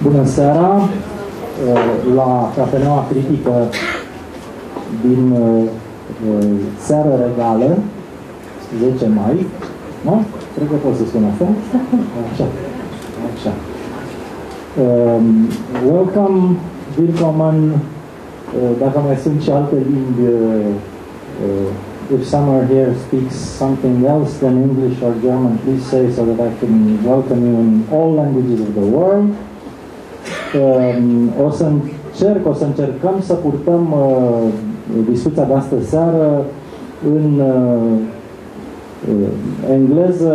Bună seara! La Cafeneaua Critică din seară regală, 10 mai, nu? Cred că pot să spun așa. Așa. Așa. Welcome, willkommen, dacă mai sunt și alte limbi, if someone here speaks something else than English or German, please say so that I can welcome you in all languages of the world. O să încercăm să purtăm discuția de astă seară în engleză,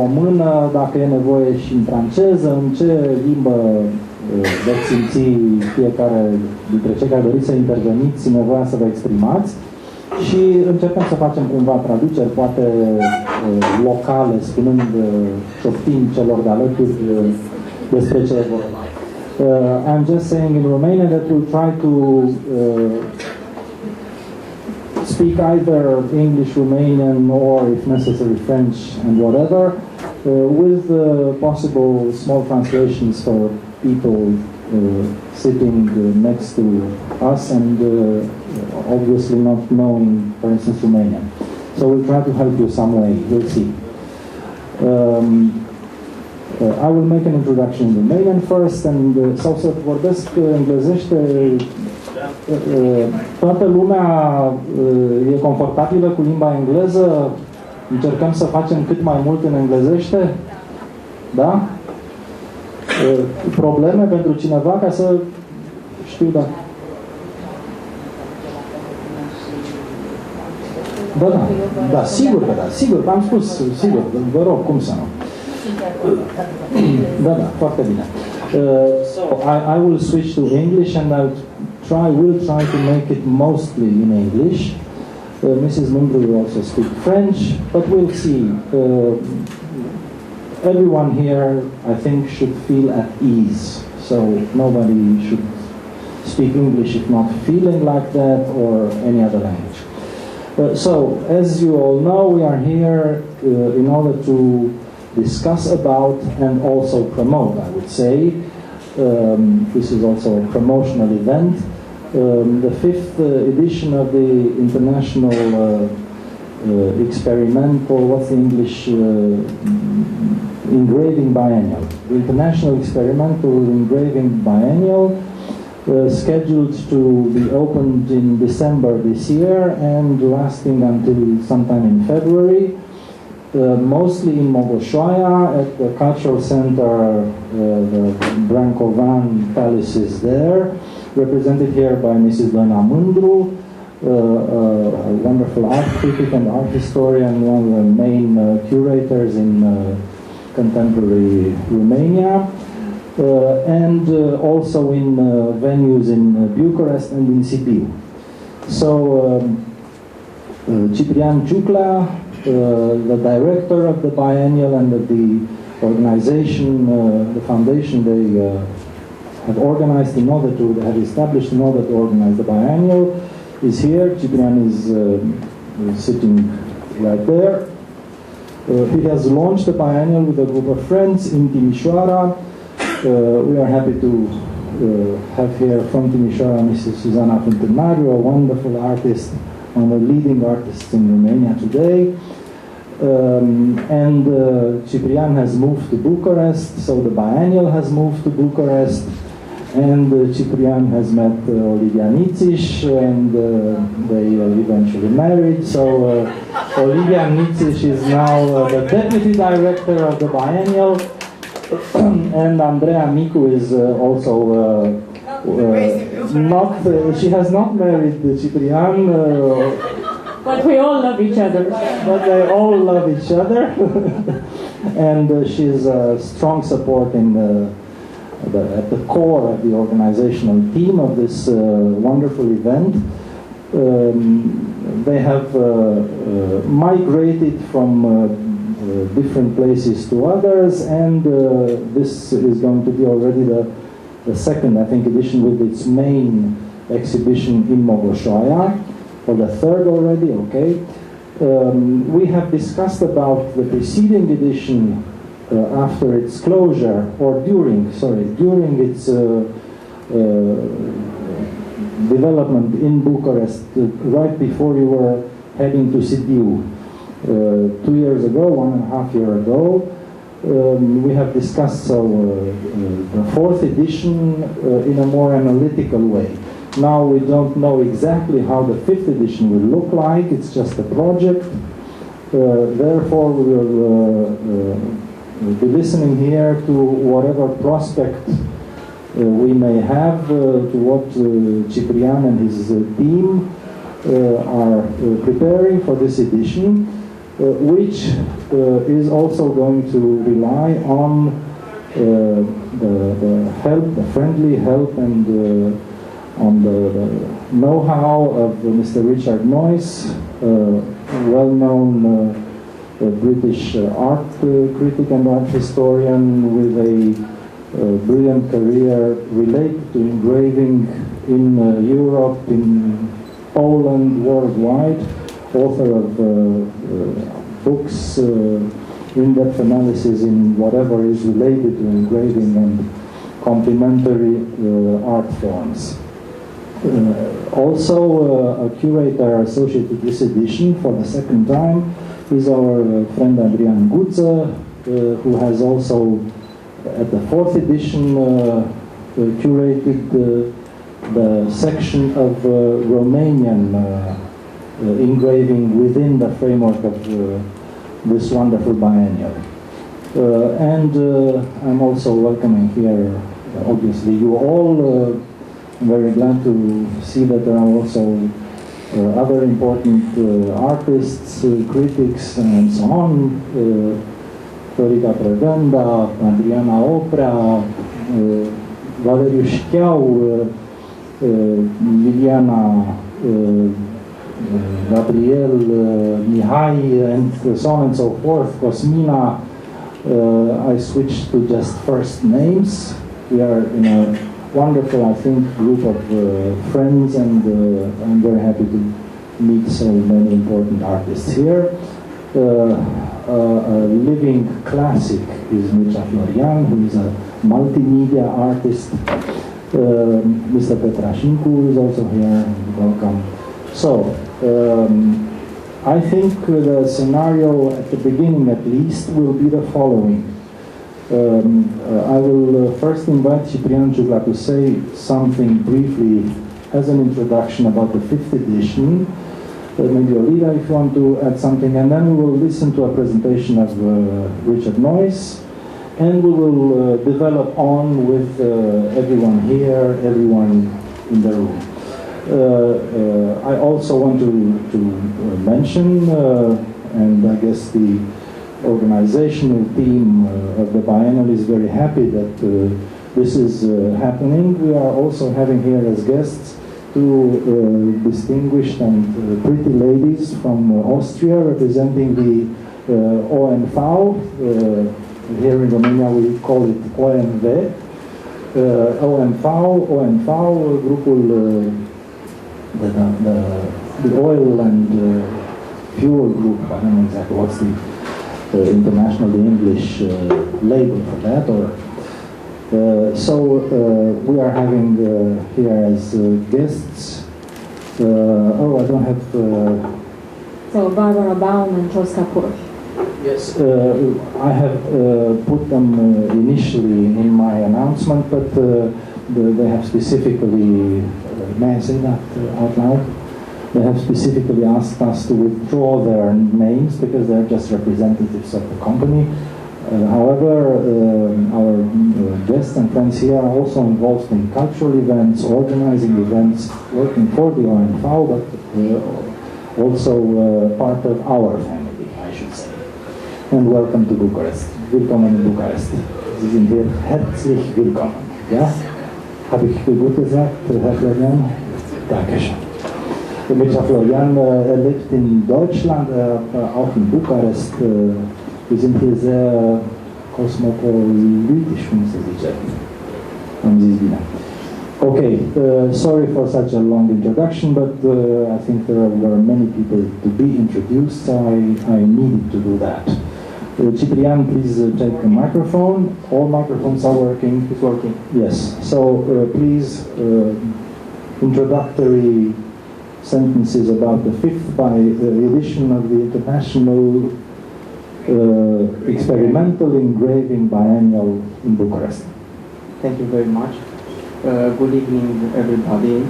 română, dacă e nevoie și în franceză, în ce limbă veți simți fiecare dintre cei care doriți să interveniți nevoia să vă exprimați și încercăm să facem cumva traduceri, poate locale, spunând, șoptind celor de alături despre ce e vorba. I'm just saying in Romania that we'll try to speak either English, Romanian, or if necessary French and whatever, with possible small translations for people sitting next to us and obviously not knowing, for instance, Romanian. So we'll try to help you some way, we'll see. I will make an introduction in Romanian first, and sau să vorbesc englezește. Toată lumea e confortabilă cu limba engleză? Încercăm să facem cât mai mult în englezește? Da? Probleme pentru cineva ca să știu, da. Da, sigur că da, sigur că am spus, sigur, vă rog, cum să nu. Da, foarte bine. So I will switch to English and will try to make it mostly in English. Mrs. Nr will also speak French, but we'll see. Everyone here, I think, should feel at ease. So nobody should speak English if not feeling like that, or any other language. So, as you all know, we are here in order to discuss about and also promote, I would say. This is also a promotional event. The 5th edition of the International Experimental, what's the English, Engraving Biennial. The International Experimental Engraving Biennial, scheduled to be opened in December this year and lasting until sometime in February. Mostly in Mogoșoaia, at the cultural center, the Brancovan Palace is there, represented here by Mrs. Blănari Nr, a wonderful art critic and art historian, one of the main curators in contemporary Romania, and also in venues in Bucharest and in Sibiu. So, Ciprian Ciuclea, the director of the biennial and of the organization, the foundation they have organized in order to, have established in order to organize the biennial, is here. Ciprian is sitting right there. He has launched the biennial with a group of friends in Timișoara. We are happy to have here from Timișoara Mrs. Suzana Fântânariu, a wonderful artist, one of the leading artists in Romania today. Ciprian has moved to Bucharest, so the biennial has moved to Bucharest, and Ciprian has met Olivia Nițiș, and they eventually married. So Olivia Nițiș is now the deputy director of the biennial, and Andreea Micu is also she has not married Ciprian, but we all love each other. But they all love each other, and she's a strong support in at the core of the organizational team of this wonderful event. They have migrated from different places to others, and this is going to be already the second, I think, edition with its main exhibition in Mogoșoaia, or the third already, okay. We have discussed about the preceding edition after its closure, or during its development in Bucharest, right before you were heading to Sibiu. 2 years ago, 1.5 years ago, we have discussed the fourth edition in a more analytical way. Now we don't know exactly how the fifth edition will look like, it's just a project. Therefore, we will be listening here to whatever prospect we may have, to what Ciprian and his team are preparing for this edition, which is also going to rely on the help, the friendly help, and on the know-how of Mr. Richard Noyce, well-known British art critic and art historian with a brilliant career related to engraving in Europe, in Poland, worldwide, author of books, in-depth analysis in whatever is related to engraving and complementary art forms. Also, a curator associated with this edition for the second time is our friend Adrian Guță, who has also, at the fourth edition, curated the section of Romanian engraving within the framework of this wonderful biennial. And I'm also welcoming here, obviously, you all. I'm very glad to see that there are also other important artists, critics, and so on. Florica Prădânda, Adriana Oprea, Valeriu Șcheau, Liliana, Gabriel, Mihai, and so on and so forth. Cosmina, I switched to just first names. We are in a wonderful, I think, group of friends, and I'm very happy to meet so many important artists here. A living classic is Mircea Florian, who is a multimedia artist. Mr. Petrașinku is also here. Welcome. So, I think the scenario at the beginning, at least, will be the following. I will first invite Ciprian Ciucla to say something briefly as an introduction about the fifth edition. Maybe Olida, if you want to add something, and then we will listen to a presentation of Richard Noyce, and we will develop on with everyone here, everyone in the room. I also want to mention, and I guess the organizational team of the Biennial is very happy that this is happening. We are also having here as guests two distinguished and pretty ladies from Austria representing the ONV. Here in Romania we call it OMV. ONV, grupul the oil and fuel group. I don't know exactly what's the international, the English label for that. So we are having here as guests. I don't have. So Barbara Baum and Joska Push. Yes, I have put them initially in my announcement, but they have specifically. May I say that out loud? They have specifically asked us to withdraw their names because they're just representatives of the company. However, our guests and friends here are also involved in cultural events, organizing events, working for the ONV, but also part of our family, I should say. And welcome to Bucharest. Willkommen in Bucharest. Sie sind hier herzlich willkommen. Ja? Habe ich gut gesagt, Herr Florian? Dankeschön. Mircea Florian, lebt in Deutschland, auch in Bukarest. Wir sind hier sehr kosmopolitisch, wie Sie sagen. Haben Sie es wieder. Okay, sorry for such a long introduction, but I think there were many people to be introduced, so I needed to do that. Ciprian, please take the microphone. All microphones are working. It's working. Yes. So please, introductory sentences about the fifth edition of the International Experimental Engraving Biennial in Bucharest. Thank you very much. Good evening, everybody.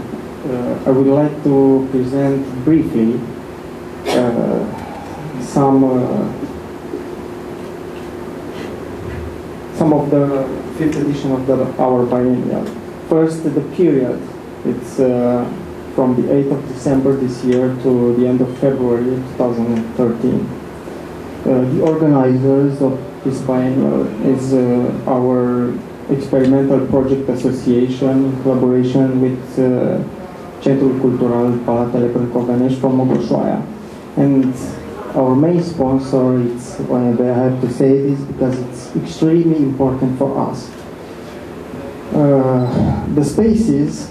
I would like to present briefly some of the fifth edition of our biennial. First, the period. It's from the 8th of December this year to the end of February 2013. The organizers of this biennial is our Experimental Project Association in collaboration with Centrul Cultural Palatele Brâncovenești from Mogoșoaia. And our main sponsor, I have to say this because it's extremely important for us. The spaces,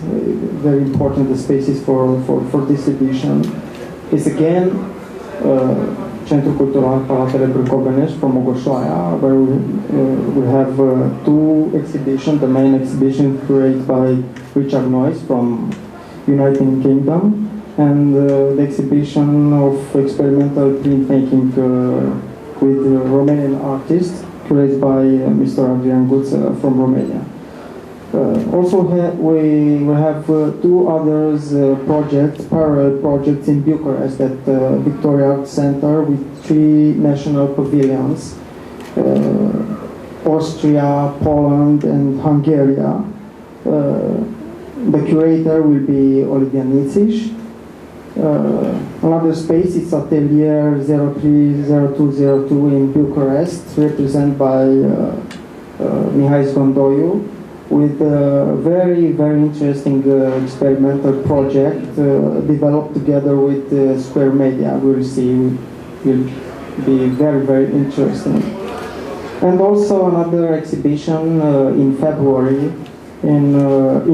very important, the spaces for this edition is again Centrul Cultural Palatele Brâncovenești from Mogoșoaia, where we have two exhibitions. The main exhibition created by Richard Noyce from United Kingdom, and the exhibition of experimental printmaking with Romanian artists created by Mr. Adrian Guță from Romania. Also, we have two others parallel projects in Bucharest at the Victoria Art Center with three national pavilions, Austria, Poland, and Hungary. The curator will be Olivia Nițiș. Another space is Atelier 030202 in Bucharest, represented by Mihai Sgondoiu, with a very, very interesting experimental project developed together with Square Media. We'll see, will be very, very interesting. And also another exhibition in February in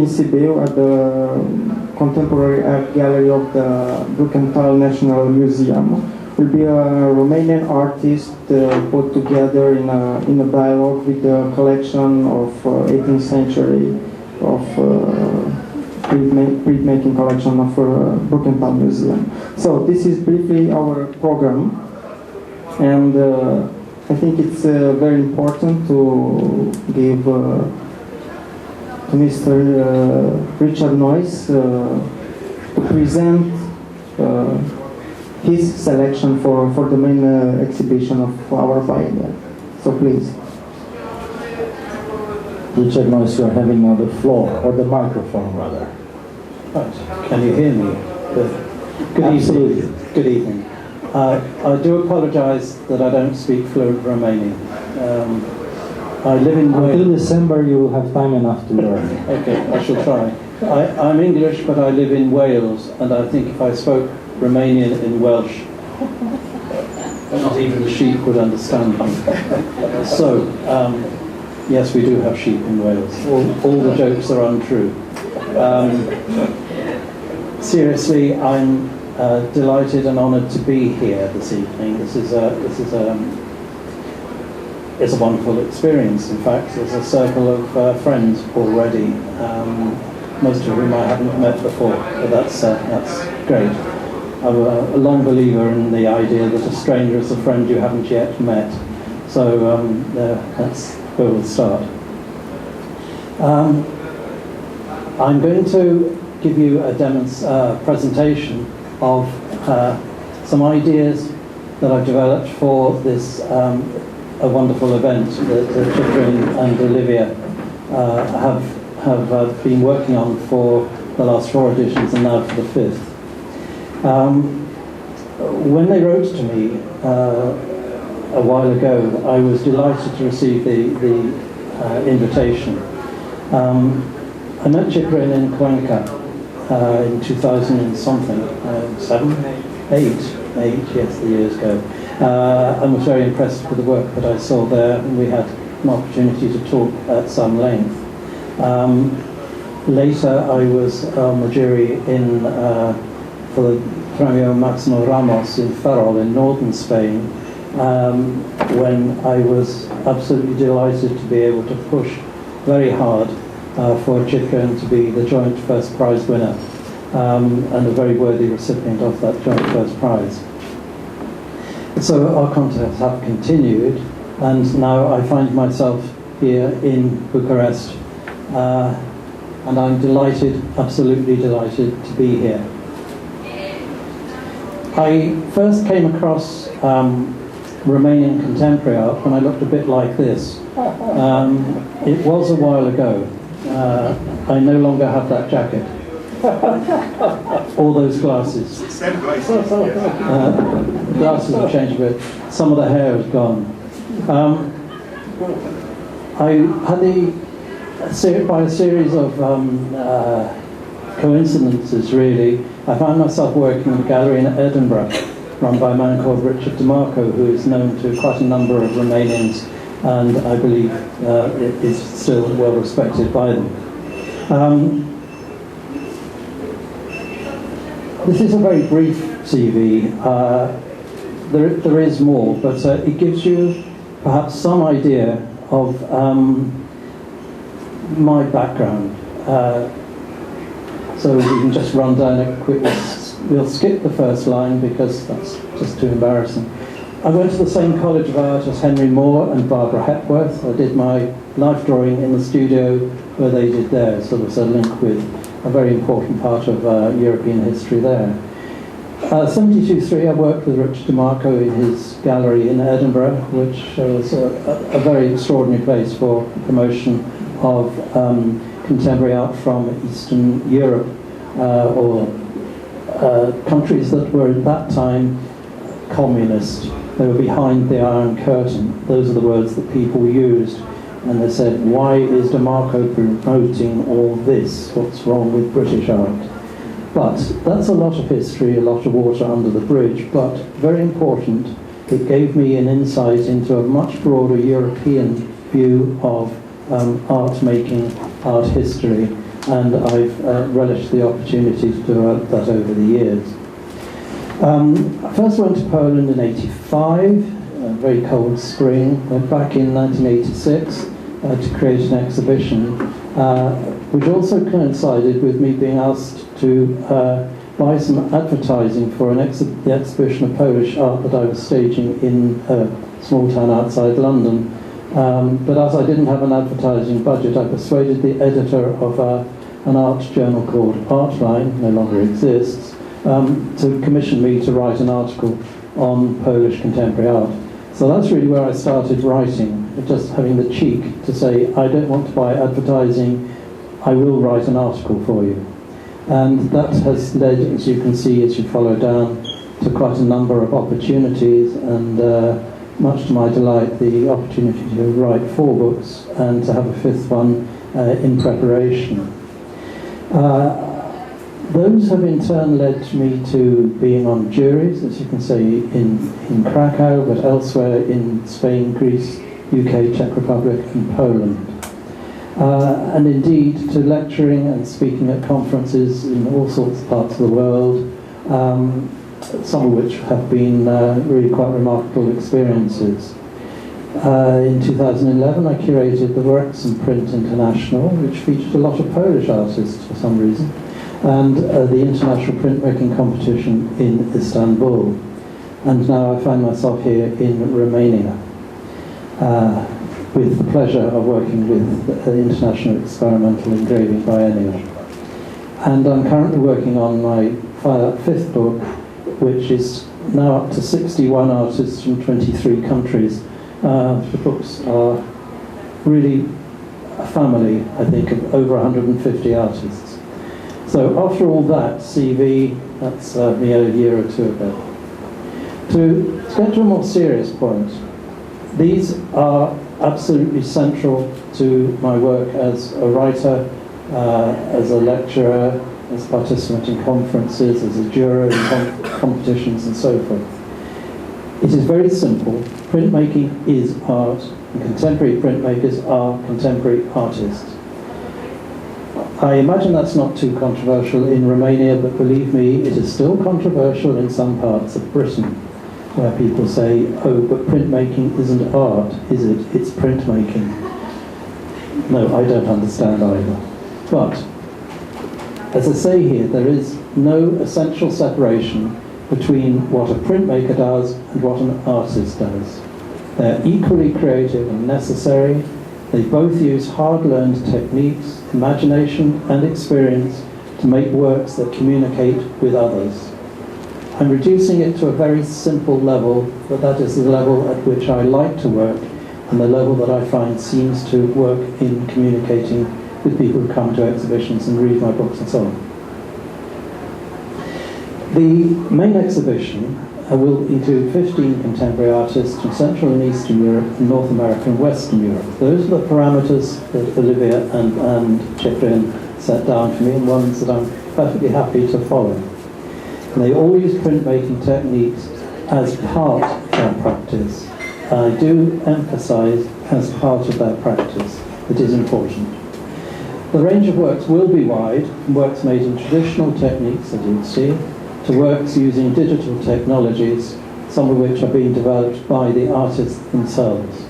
Sibiu at the Contemporary Art Gallery of the Brukenthal National Museum. Will be a Romanian artist put together in a dialogue with the collection of 18th century of printmaking collection of Brukenthal Museum. So this is briefly our program, and I think it's very important to give to Mr. Richard Noyce to present his selection for the main exhibition of our biennial. So please. Richard Noyce, you are having now the floor, or the microphone rather. Right. Can you hear me? Good Absolutely. evening. Good evening. I do apologise that I don't speak fluent Romanian. I live in Wales. Until December you will have time enough to learn. Okay, I shall try. I'm English, but I live in Wales, and I think if I spoke Romanian in Welsh, not even the sheep would understand me. So, yes, we do have sheep in Wales. All the jokes are untrue. Seriously, I'm delighted and honoured to be here this evening. It's a wonderful experience. In fact, there's a circle of friends already, most of whom I haven't met before, but that's great. I'm a long believer in the idea that a stranger is a friend you haven't yet met. So that's where we'll start. I'm going to give you a presentation of some ideas that I've developed for this a wonderful event that Ciprian and Olivia have been working on for the last 4 editions and now for the 5th. When they wrote to me a while ago, I was delighted to receive the invitation. I met Ciprian in Cuenca in 2000 and something, 8, yes, the years ago. I was very impressed with the work that I saw there, and we had an opportunity to talk at some length. Later, I was on the jury for the Premio Máximo Ramos in Ferrol in northern Spain, when I was absolutely delighted to be able to push very hard for Ciprian to be the joint first prize winner, and a very worthy recipient of that joint first prize. So our contacts have continued, and now I find myself here in Bucharest, and I'm delighted, absolutely delighted to be here. I first came across Romanian contemporary art when I looked a bit like this. It was a while ago. I no longer have that jacket. All those glasses. Same glasses. The glasses have changed a bit. Some of the hair is gone. I had by a series of coincidences, really, I found myself working in a gallery in Edinburgh, run by a man called Richard DeMarco, who is known to quite a number of Romanians, and I believe is still well respected by them. This is a very brief CV. There is more, but it gives you perhaps some idea of my background. So we can just run down it quickly. We'll skip the first line because that's just too embarrassing. I went to the same College of Art as Henry Moore and Barbara Hepworth. I did my life drawing in the studio where they did theirs, so there's a link with a very important part of European history there. 72-3, I worked with Richard DeMarco in his gallery in Edinburgh, which was a very extraordinary place for promotion of contemporary art from Eastern Europe, or countries that were at that time communist. They were behind the Iron Curtain. Those are the words that people used. And they said, why is DeMarco promoting all this? What's wrong with British art? But that's a lot of history, a lot of water under the bridge, but very important. It gave me an insight into a much broader European view of art making, art history, and I've relished the opportunity to do that over the years. I first went to Poland in '85, a very cold spring, went back in 1986 to create an exhibition, which also coincided with me being asked to buy some advertising for the exhibition of Polish art that I was staging in a small town outside London. But as I didn't have an advertising budget, I persuaded the editor of an art journal called Artline, no longer exists, to commission me to write an article on Polish contemporary art. So that's really where I started writing, just having the cheek to say, I don't want to buy advertising, I will write an article for you. And that has led, as you can see as you follow down, to quite a number of opportunities, and much to my delight, the opportunity to write 4 books and to have a 5th one in preparation. Those have in turn led me to being on juries, as you can see, in Krakow, but elsewhere in Spain, Greece, UK, Czech Republic and Poland. And indeed to lecturing and speaking at conferences in all sorts of parts of the world, some of which have been really quite remarkable experiences. In 2011 I curated the Works and Print International, which featured a lot of Polish artists for some reason, and the International Printmaking Competition in Istanbul. And now I find myself here in Romania with the pleasure of working with the International Experimental Engraving Biennial. And I'm currently working on my 5th book, which is now up to 61 artists from 23 countries. The books are really a family, I think, of over 150 artists. So after all that, CV, that's me a year or 2 ago. To get to a more serious point, these are absolutely central to my work as a writer, as a lecturer, as a participant in conferences, as a juror in competitions and so forth. It is very simple. Printmaking is art, and contemporary printmakers are contemporary artists. I imagine that's not too controversial in Romania, but believe me, it is still controversial in some parts of Britain. where people say, oh, but printmaking isn't art, is it? It's printmaking. No, I don't understand either. But, as I say here, there is no essential separation between what a printmaker does and what an artist does. They're equally creative and necessary. They both use hard-learned techniques, imagination and experience to make works that communicate with others. I'm reducing it to a very simple level, but that is the level at which I like to work and the level that I find seems to work in communicating with people who come to exhibitions and read my books and so on. The main exhibition will include 15 contemporary artists from Central and Eastern Europe, North America and Western Europe. Those are the parameters that Olivia and Ciprian set down for me, and ones that I'm perfectly happy to follow. And they all use printmaking techniques as part of their practice. I do emphasize as part of their practice. It is important. The range of works will be wide, from works made in traditional techniques, as you'd see, to works using digital technologies, some of which are being developed by the artists themselves.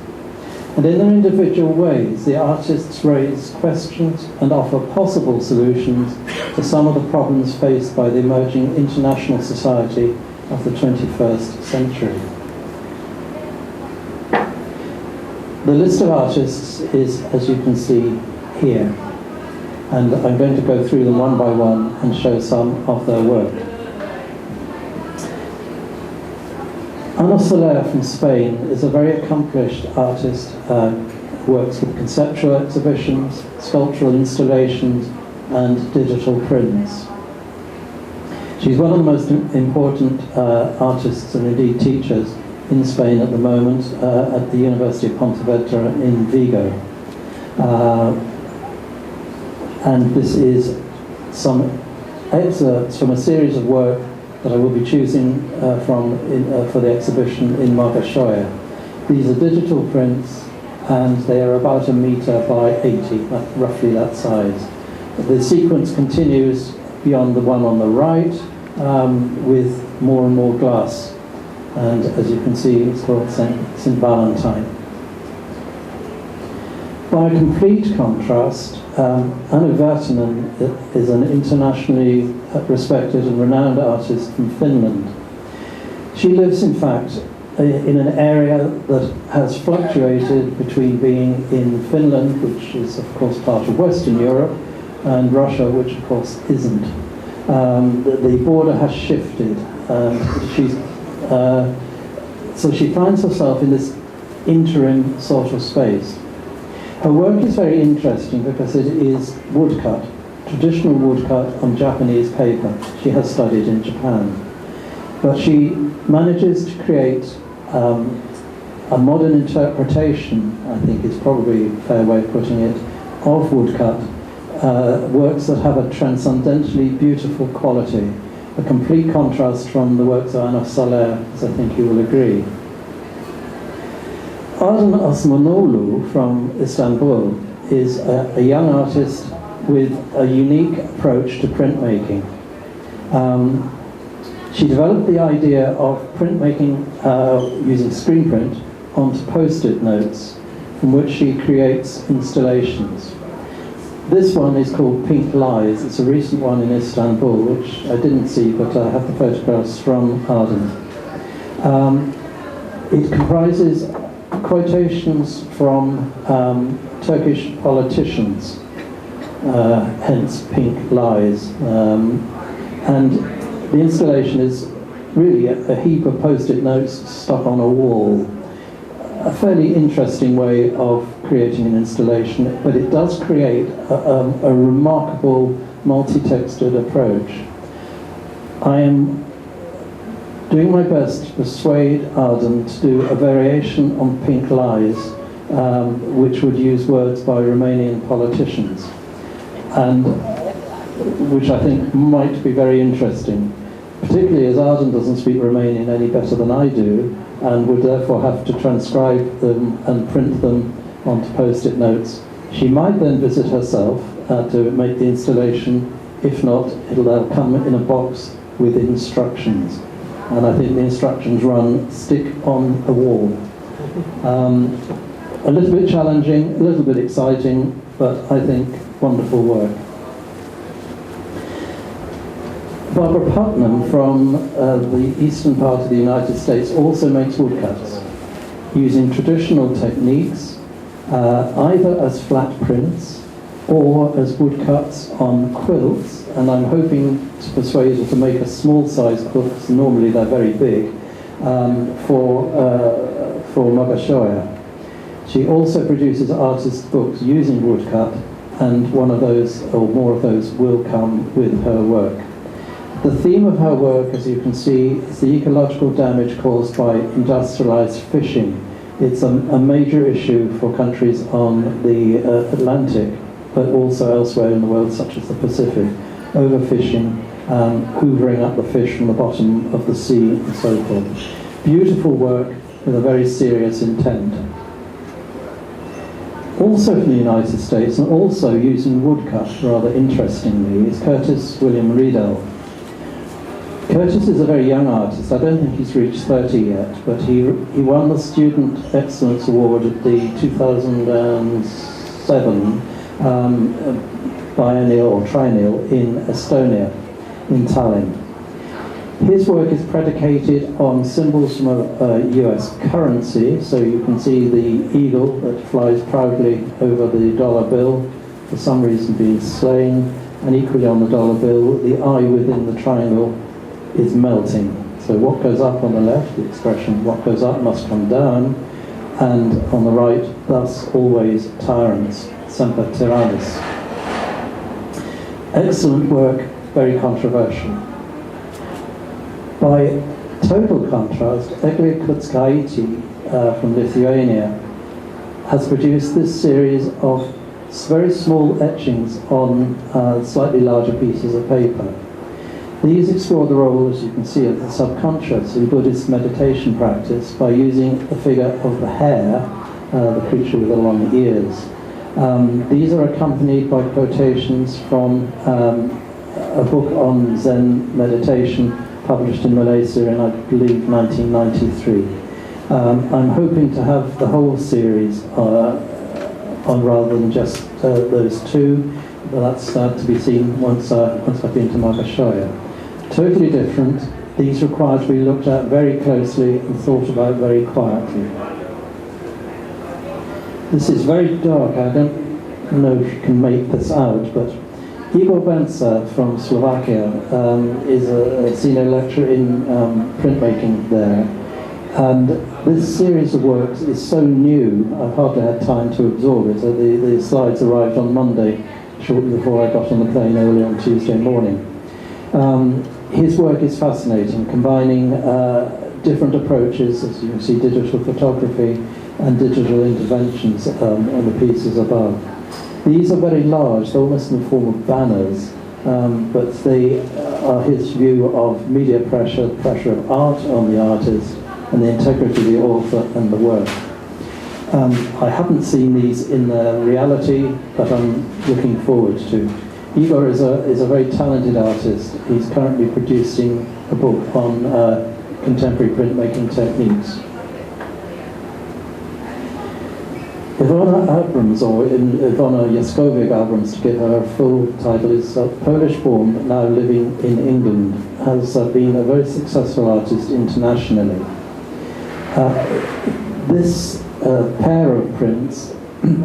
And in their individual ways, the artists raise questions and offer possible solutions to some of the problems faced by the emerging international society of the 21st century. The list of artists is, as you can see here, and I'm going to go through them one by one and show some of their work. Ana Soler from Spain is a very accomplished artist, works with conceptual exhibitions, sculptural installations, and digital prints. She's one of the most important artists and indeed teachers in Spain at the moment at the University of Pontevedra in Vigo. And this is some excerpts from a series of work that I will be choosing for the exhibition in Margashoya. These are digital prints, and they are about 1 meter by 80, roughly that size. The sequence continues beyond the one on the right, with more and more glass. And as you can see, it's called St. Valentine. By complete contrast, Anna Virtanen is an internationally respected and renowned artist from Finland. She lives, in fact, in an area that has fluctuated between being in Finland, which is, of course, part of Western Europe, and Russia, which, of course, isn't. The border has shifted. So she finds herself in this interim sort of space. Her work is very interesting because it is woodcut, traditional woodcut on Japanese paper. She has studied in Japan. But she manages to create a modern interpretation, I think is probably a fair way of putting it, of woodcut, works that have a transcendently beautiful quality, a complete contrast from the works of Ana Soler, as I think you will agree. Arden Osmanoğlu from Istanbul is a young artist with a unique approach to printmaking. She developed the idea of printmaking using screen print onto post-it notes, from which she creates installations. This one is called Pink Lies. It's a recent one in Istanbul, which I didn't see, but I have the photographs from Arden. It comprises quotations from Turkish politicians, hence Pink Lies. And the installation is really a heap of post-it notes stuck on a wall. A fairly interesting way of creating an installation, but it does create a remarkable multi-textured approach. I am doing my best to persuade Arden to do a variation on Pink Lies, which would use words by Romanian politicians, and which I think might be very interesting, particularly as Arden doesn't speak Romanian any better than I do, and would therefore have to transcribe them and print them onto post-it notes. She might then visit herself to make the installation. If not, they'll come in a box with instructions. and I think the instructions run stick on a wall. A little bit challenging, a little bit exciting, but I think wonderful work. Barbara Putnam from the eastern part of the United States also makes woodcuts using traditional techniques, either as flat prints or as woodcuts on quilts, and I'm hoping to persuade her to make a small size quilt, because normally they're very big, for Mogashoya. She also produces artist books using woodcut, and one of those, or more of those, will come with her work. The theme of her work, as you can see, is the ecological damage caused by industrialized fishing. It's a major issue for countries on the Atlantic, but also elsewhere in the world, such as the Pacific. Overfishing, hoovering up the fish from the bottom of the sea, and so forth. Beautiful work with a very serious intent. Also from the United States, and also using woodcut, rather interestingly, is Curtis William Riedel. Curtis is a very young artist. I don't think he's reached 30 yet, but he won the Student Excellence Award at the 2007 biennial or triennial in Estonia, in Tallinn. His work is predicated on symbols from a US currency, so you can see the eagle that flies proudly over the dollar bill, for some reason being slain, and equally on the dollar bill, the eye within the triangle is melting. So what goes up on the left, the expression, what goes up must come down, and on the right, thus always tyrants, semper tyrannis. Excellent work, very controversial. By total contrast, Egli Kutskaiti from Lithuania has produced this series of very small etchings on slightly larger pieces of paper. These explore the role, as you can see, of the subconscious in Buddhist meditation practice by using the figure of the hare, the creature with the long ears. These are accompanied by quotations from a book on Zen meditation published in Malaysia in, I believe, 1993. I'm hoping to have the whole series on rather than just those two, but that's to be seen once I've been to Mogashoya. Totally different. These require to be looked at very closely and thought about very quietly. This is very dark. I don't know if you can make this out, but Igor Benca from Slovakia is a senior lecturer in printmaking there. And this series of works is so new, I've hardly had time to absorb it. The slides arrived on Monday, shortly before I got on the plane early on Tuesday morning. His work is fascinating, combining different approaches, as you can see, digital photography and digital interventions on the pieces above. These are very large, they're almost in the form of banners, but they are his view of media pressure, the pressure of art on the artist, and the integrity of the author and the work. I haven't seen these in their reality, but I'm looking forward to. Igor is a very talented artist. He's currently producing a book on contemporary printmaking techniques. Ivona Abrams, or Ivona Jaskowiak Abrams, to give her a full title, is Polish-born but now living in England, has been a very successful artist internationally. This pair of prints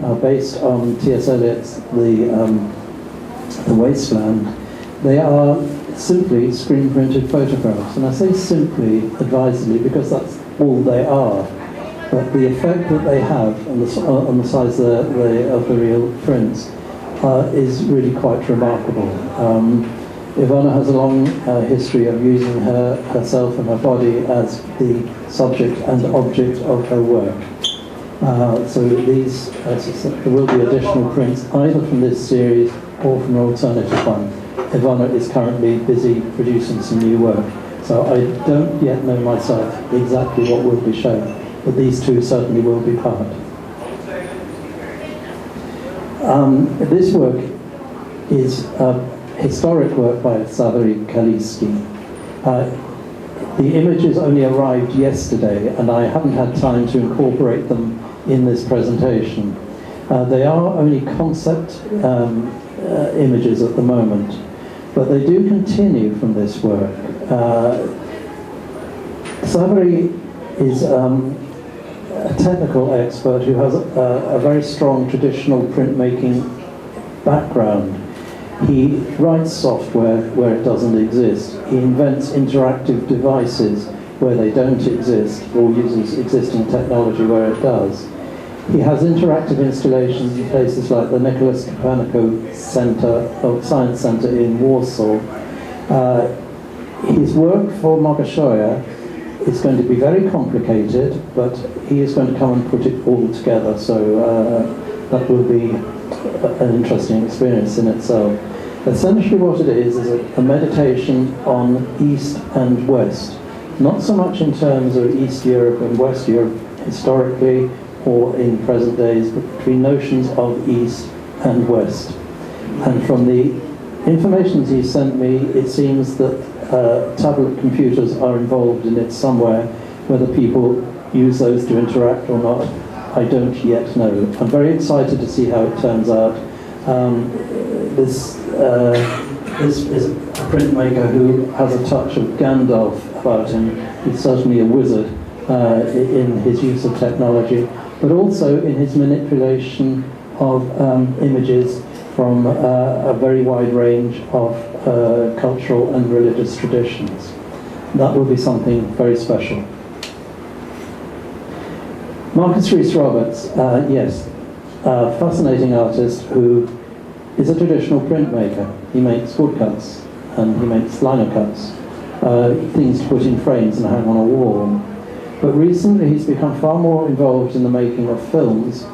are based on T.S. Eliot's The Wasteland. They are simply screen-printed photographs, and I say simply advisedly because that's all they are. But the effect that they have on the size of the real prints is really quite remarkable. Ivona has a long history of using herself and her body as the subject and object of her work. So these, there will be additional prints either from this series or from an alternative one. Ivona is currently busy producing some new work, so I don't yet know myself exactly what will be shown, but these two certainly will be part. This work is historic work by Savory Kaliski. The images only arrived yesterday, and I haven't had time to incorporate them in this presentation. They are only concept images at the moment, but they do continue from this work. Savary is a technical expert who has a very strong traditional printmaking background. He writes software where it doesn't exist. He invents interactive devices where they don't exist, or uses existing technology where it does. He has interactive installations in places like the Nicholas Copernicus Science Center in Warsaw. His work for Mogashoya is going to be very complicated, but he is going to come and put it all together, so that will be an interesting experience in itself. Essentially what it is a meditation on East and West, not so much in terms of East Europe and West Europe historically or in present days, but between notions of East and West. And from the information he sent me, it seems that tablet computers are involved in it somewhere. Whether people use those to interact or not, I don't yet know. I'm very excited to see how it turns out. This is a printmaker who has a touch of Gandalf about him. He's certainly a wizard in his use of technology, but also in his manipulation of images from a very wide range of cultural and religious traditions. That will be something very special. Marcus Rees-Roberts, yes, a fascinating artist who is a traditional printmaker. He makes woodcuts and he makes lino cuts, things to put in frames and hang on a wall. But recently he's become far more involved in the making of films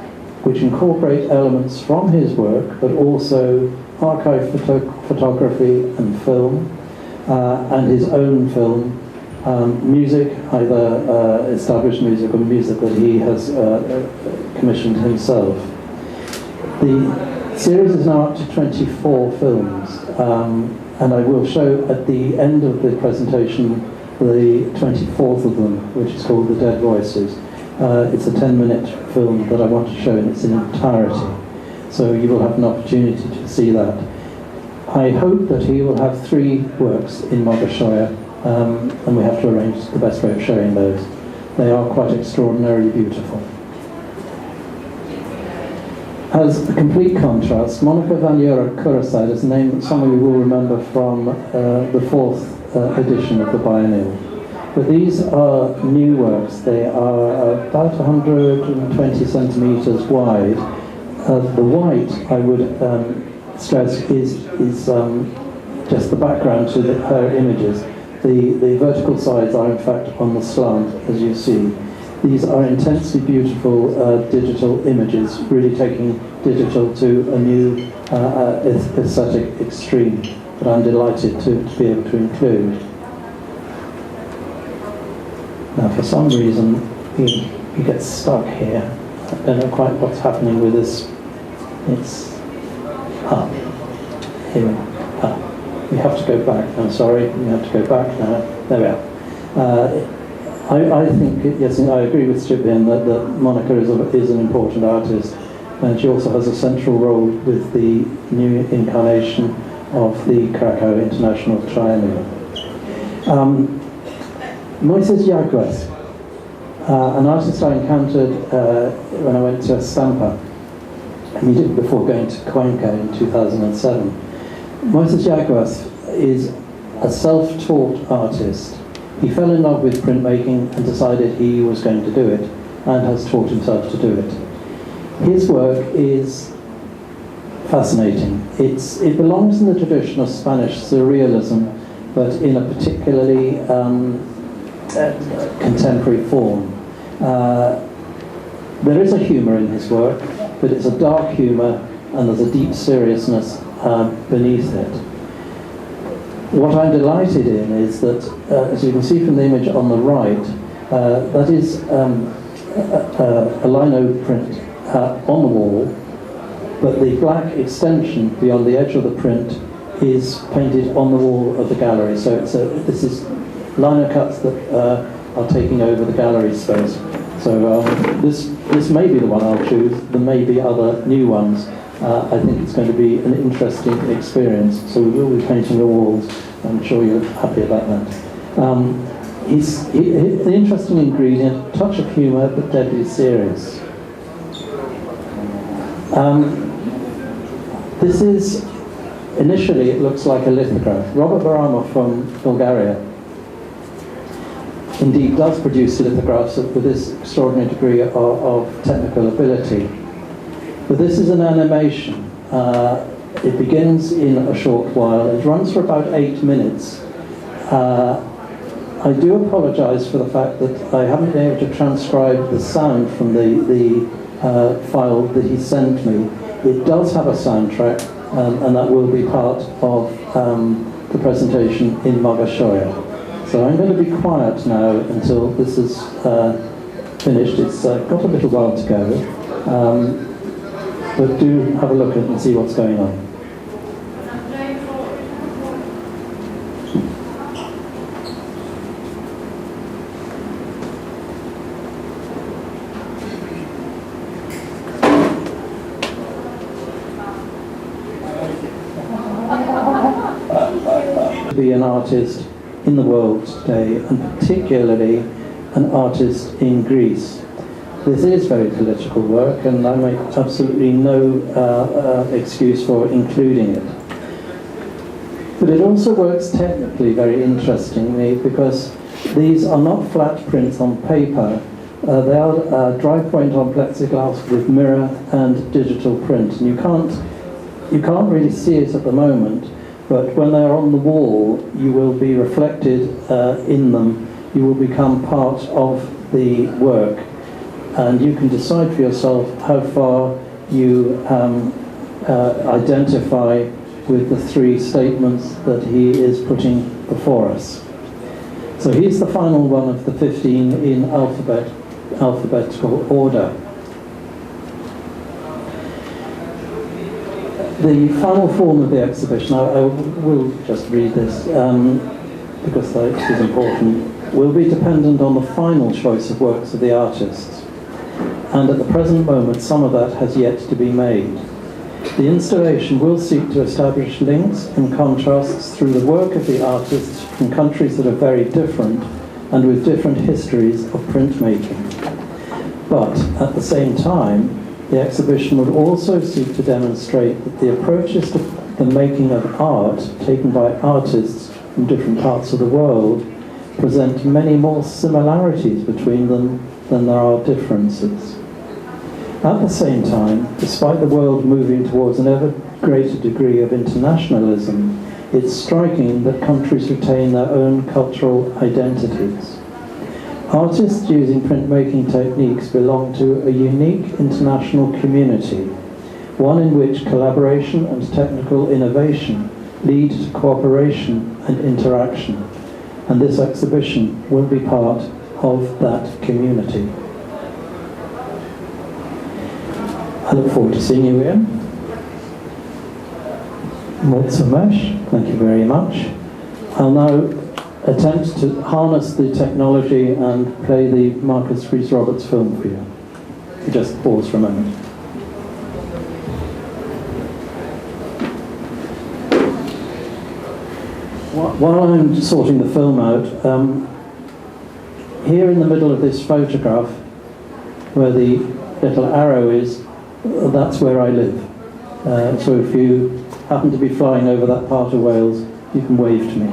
which incorporate elements from his work, but also archive photography and film, and his own film, music, either established music or music that he has commissioned himself. The series is now up to 24 films, and I will show at the end of the presentation the 24th of them, which is called The Dead Voices. It's a 10-minute film that I want to show in its entirety, so you will have an opportunity to see that. I hope that he will have 3 works in Mogashoya, and we have to arrange the best way of showing those. They are quite extraordinarily beautiful. As a complete contrast, Monica van Curaside is a name that some of you will remember from the 4th edition of the Biennial. But these are new works. They are about 120 centimeters wide. The white, I would stress, is just the background to her images. The vertical sides are in fact on the slant, as you see. These are intensely beautiful digital images, really taking digital to a new aesthetic extreme that I'm delighted to be able to include. Now, for some reason, he gets stuck here. I don't know quite what's happening with this. It's up. Here we are. We have to go back. I'm sorry, we have to go back now. There we are. I think, yes, I agree with Stipian that Monica is an important artist, and she also has a central role with the new incarnation of the Krakow International Triennial. Moises Jaguas, an artist I encountered when I went to Stampa, immediately before going to Cuenca in 2007. Moises Jaguas is a self-taught artist. He fell in love with printmaking and decided he was going to do it, and has taught himself to do it. His work is fascinating. It belongs in the tradition of Spanish surrealism, but in a particularly contemporary form. There is a humour in his work, but it's a dark humour, and there's a deep seriousness beneath it. What I'm delighted in is that, as you can see from the image on the right, that is a lino print on the wall, but the black extension beyond the edge of the print is painted on the wall of the gallery. So this is liner cuts that are taking over the gallery space. So this may be the one I'll choose. There may be other new ones. I think it's going to be an interesting experience. So we will be painting the walls. I'm sure you're happy about that. The interesting ingredient, touch of humour, but deadly serious. This is, initially it looks like a lithograph. Robert Baramov from Bulgaria indeed does produce lithographs with this extraordinary degree of technical ability. But this is an animation. It begins in a short while. It runs for about 8 minutes. I do apologise for the fact that I haven't been able to transcribe the sound from the file that he sent me. It does have a soundtrack, and that will be part of the presentation in Magashoya. So I'm going to be quiet now until this is finished. It's got a little while to go, but do have a look at it and see what's going on. Be an artist in the world today, and particularly an artist in Greece. This is very political work, and I make absolutely no excuse for including it. But it also works technically very interestingly, because these are not flat prints on paper. They are dry point on plexiglass with mirror and digital print. And you can't really see it at the moment, but when they're on the wall, you will be reflected in them. You will become part of the work, and you can decide for yourself how far you identify with the 3 statements that he is putting before us. So here's the final one of the 15 in alphabetical order. The final form of the exhibition, I will just read this because it is important, will be dependent on the final choice of works of the artists. And at the present moment, some of that has yet to be made. The installation will seek to establish links and contrasts through the work of the artists from countries that are very different and with different histories of printmaking. But at the same time, the exhibition would also seek to demonstrate that the approaches to the making of art taken by artists from different parts of the world present many more similarities between them than there are differences. At the same time, despite the world moving towards an ever greater degree of internationalism, it's striking that countries retain their own cultural identities. Artists using printmaking techniques belong to a unique international community, one in which collaboration and technical innovation lead to cooperation and interaction, and this exhibition will be part of that community. I look forward to seeing you here. Mulțumesc, thank you very much. I'll now attempt to harness the technology and play the Marcus Rhys Roberts film for you. Just pause for a moment. While I'm sorting the film out, here in the middle of this photograph, where the little arrow is, that's where I live. So if you happen to be flying over that part of Wales, you can wave to me.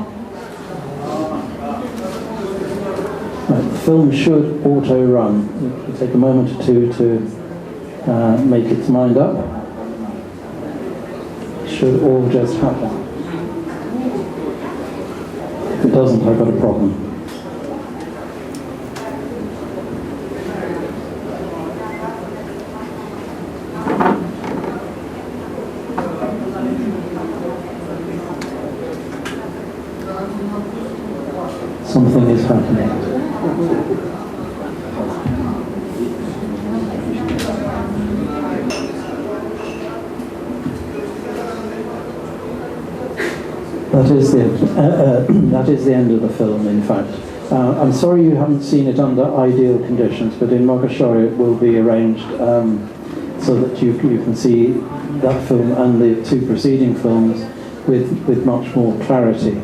Right, the film should auto-run. It'll take a moment or two to make its mind up. It should all just happen. If it doesn't, I've got a problem. Something is happening. That is the end of the film, in fact. I'm sorry you haven't seen it under ideal conditions, but in Mogașoara it will be arranged so that you can see that film and the two preceding films with much more clarity.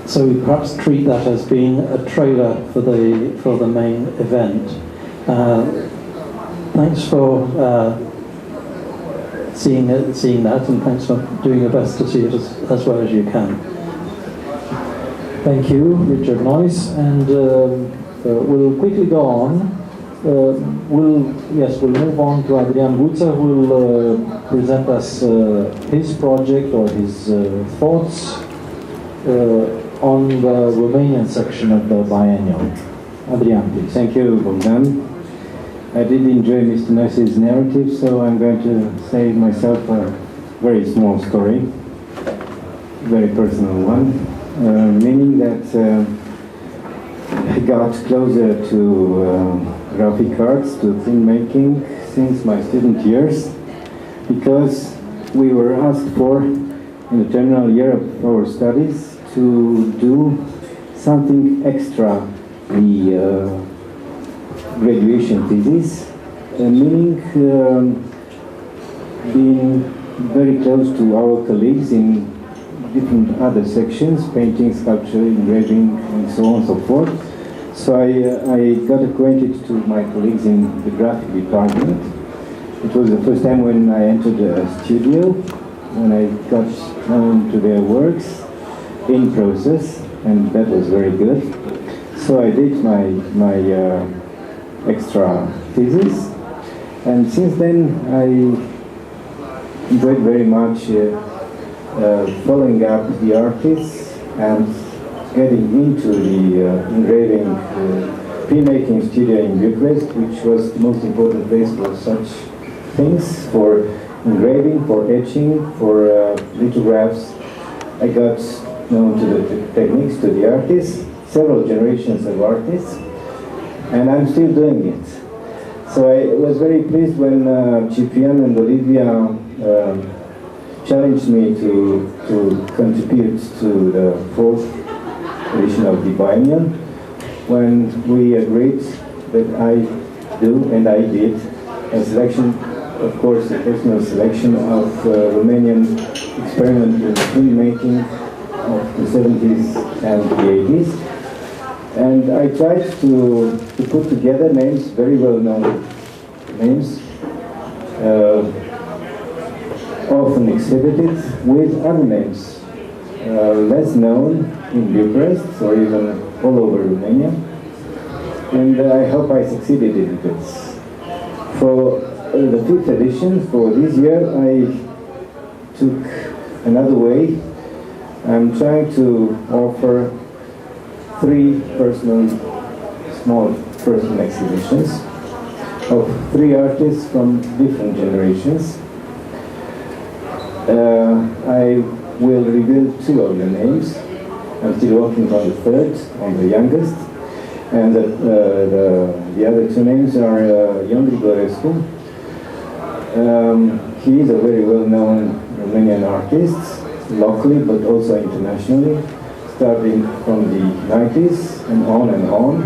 So we perhaps treat that as being a trailer for the main event. Thanks for seeing that, and thanks for doing your best to see it as well as you can. Thank you, Richard Noyce, and we'll quickly go on. We'll move on to Adrian Guță, who will present us his project or his thoughts on the Romanian section of the biennial. Adrian, please. Thank you, Bogdan. I did enjoy Mr. Noyce's narrative, so I'm going to say myself a very small story, very personal one, meaning that I got closer to graphic arts, to filmmaking, since my student years, because we were asked for, in the terminal year of our studies, to do something extra, the graduation thesis, meaning being very close to our colleagues in different other sections, painting, sculpture, engraving, and so on and so forth. So I got acquainted to my colleagues in the graphic department. It was the first time when I entered a studio, when I got known to their works in process, and that was very good. So I did my extra thesis, and since then I enjoyed very much following up the artists and getting into the engraving pre-making studio in Bucharest, which was the most important place for such things, for engraving, for etching, for lithographs. I got known to the techniques, to the artists, several generations of artists, and I'm still doing it. So I was very pleased when Ciprian and Olivia challenged me to contribute to the fourth edition of the biennial, when we agreed that I do, and I did, a selection, of course, a personal selection of Romanian experimental filmmaking of the 70s and the 80s. And I tried to put together names, very well-known names, often exhibited, with other names, less known in Bucharest or even all over Romania. And I hope I succeeded in this. For the fifth edition, for this year, I took another way. I'm trying to offer three small personal exhibitions of three artists from different generations. I will reveal two of the names. I'm still working on the third, on the youngest. And the other two names are Ion Grigorescu. He is a very well-known Romanian artist, locally but also internationally, starting from the 90s and on and on.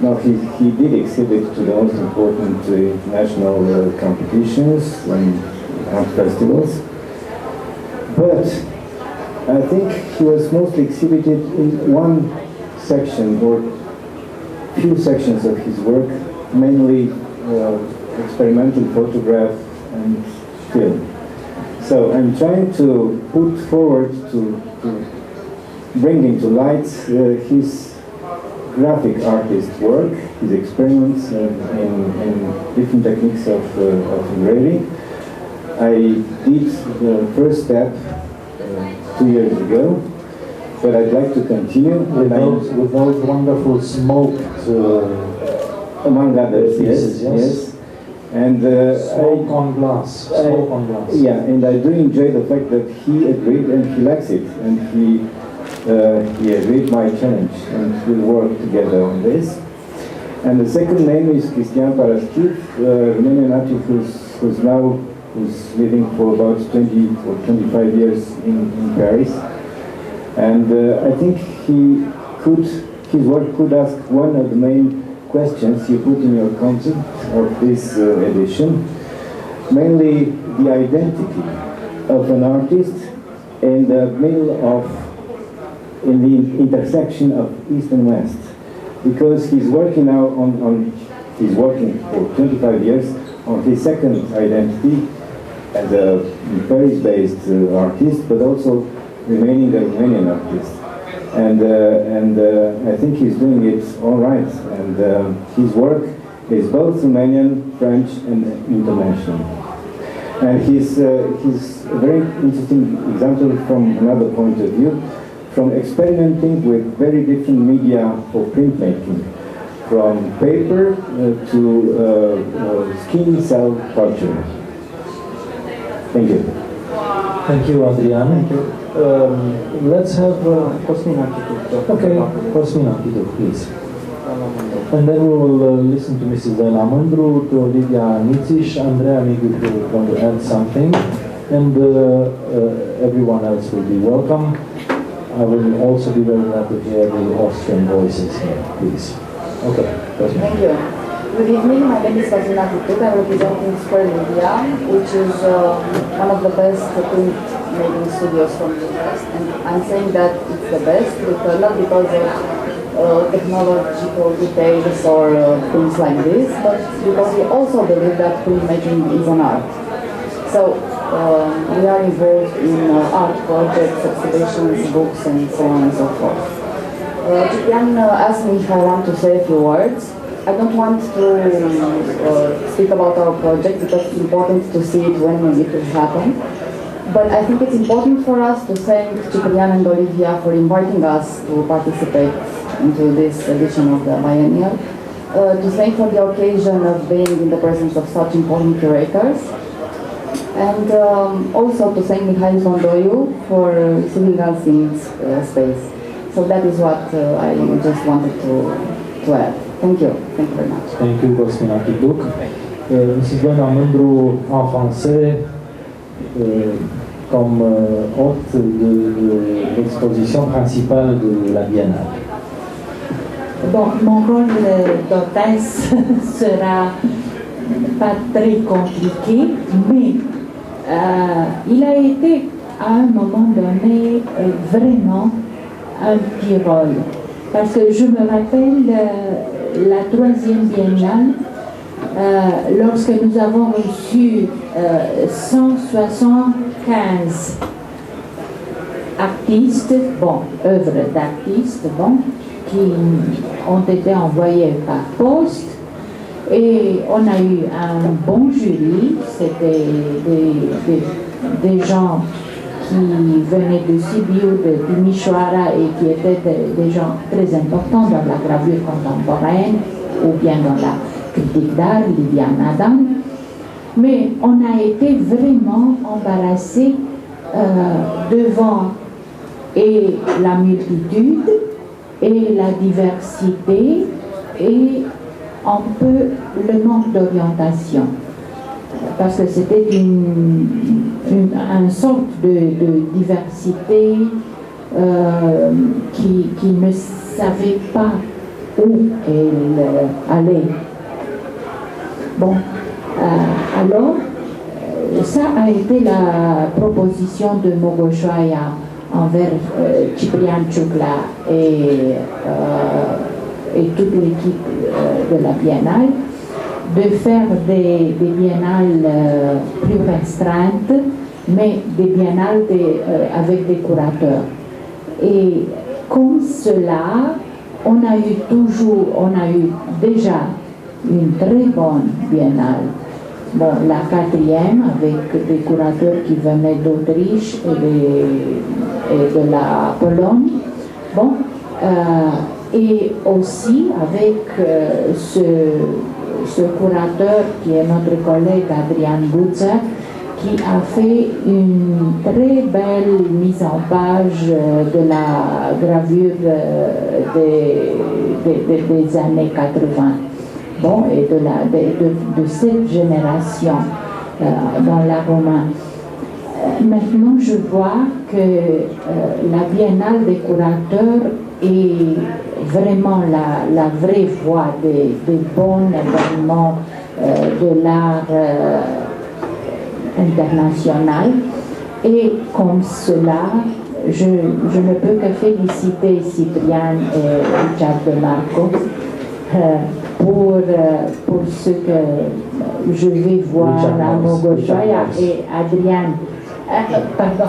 Now he did exhibit to the most important international competitions and art festivals. But I think he was mostly exhibited in one section or few sections of his work, mainly experimental photograph and film. So I'm trying to put forward, to bring into light his graphic artist work, his experiments in different techniques of engraving. I did the first step 2 years ago, but I'd like to continue with those wonderful smoked among others, pieces, yes. And smoke on glass. Yeah, and I do enjoy the fact that he agreed and he likes it, and he agreed my challenge, and we'll work together on this. And the second name is Cristian Paraschiv, Romanian artist who's now who's living for about 20 or 25 years in Paris. And I think his work could ask one of the main questions you put in your content of this edition, mainly the identity of an artist in the middle of, in the intersection of East and West. Because he's working now he's working for 25 years on his second identity as a Paris-based artist, but also remaining a Romanian artist. And I think he's doing it all right. And his work is both Romanian, French, and international. And he's a very interesting example from another point of view, from experimenting with very different media for printmaking, from paper to skin cell culture. Thank you. Thank you, Adrian. Thank you. Let's have Cosmin Architect. okay, Cosmin Architect, please. And then we will listen to Mrs. Blănari Nr, to Olivia Nițiș, Andrea Migu who want to add something, and everyone else will be welcome. I will also be very glad to hear the Austrian voices here, please. Okay, Cosmin. Thank you. Good evening, my name is Cosmin Architect. I'm representing Square Media, which is one of the best printmaking studios from the West. And I'm saying that it's the best, because, not because of technological details or things like this, but because we also believe that printmaking is an art. So we are involved in art projects, exhibitions, books, and so on and so forth. Ciprian asked me if I want to say a few words. I don't want to speak about our project because it's important to see it when it will happen. But I think it's important for us to thank Ciprian and Olivia for inviting us to participate into this edition of the biennial, to thank for the occasion of being in the presence of such important curators, and also to thank Mihail Zondoiu for receiving us in his space. So that is what I just wanted to add. Thank you. Thank you very much. Thank you, Cosmin Architect. Mrs. Blănari Nr, en français, comme hôte de l'exposition principale de la Biennale. Bon, mon rôle d'hôtesse sera pas très compliqué, mais il a été à un moment donné vraiment un petit rôle. Parce que je me rappelle la troisième biennale, lorsque nous avons reçu 175 artistes, œuvres d'artistes, qui ont été envoyées par poste, et on a eu un bon jury. C'était des gens qui venaient de Sibiu, de Timișoara, et qui étaient des gens très importants dans la gravure contemporaine ou bien dans la critique d'art, Bienala. Mais on a été vraiment embarrassés devant et la multitude et la diversité et un peu le manque d'orientation. Parce que c'était une sorte de diversité qui ne savait pas où elle allait. Bon, alors, ça a été la proposition de Mogoșoaia envers Ciprian Ciucla et toute l'équipe de la Biennale, de faire des biennales plus restreintes, mais des biennales avec des curateurs. Et comme cela, on a eu déjà une très bonne biennale. Bon, la quatrième, avec des curateurs qui venaient d'Autriche et de la Pologne. Bon, et aussi avec ce curateur qui est notre collègue Adrian Buța, qui a fait une très belle mise en page de la gravure des années 80. Bon, et de cette génération. dans la roman. Maintenant, je vois que la Biennale des curateurs est vraiment la vraie voie des bons événements de l'art international. Et comme cela, je ne peux que féliciter Cyprien et Richard de Marco pour ce que je vais voir à Mogoshoya et Adrian. Pardon.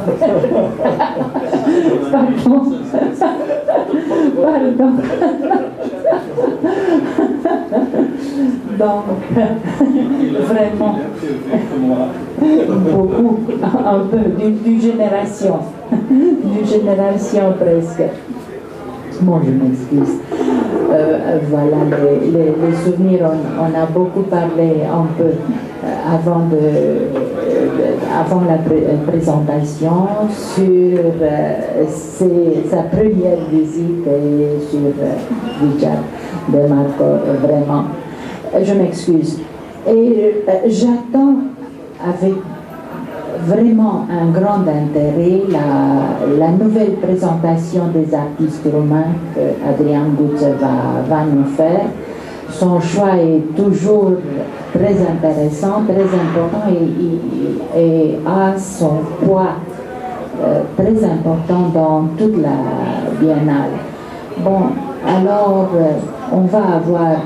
Pardon. Donc, vraiment, beaucoup, un peu, d'une génération presque. Bon, je m'excuse. Voilà, les souvenirs, on a beaucoup parlé un peu avant la présentation sur sa première visite et sur Richard de Marco, vraiment. Je m'excuse. Et j'attends avec vraiment un grand intérêt la nouvelle présentation des artistes roumains qu'Adrian Gutze va nous faire. Son choix est toujours très intéressant, très important et a son poids très important dans toute la Biennale. Bon, alors on va avoir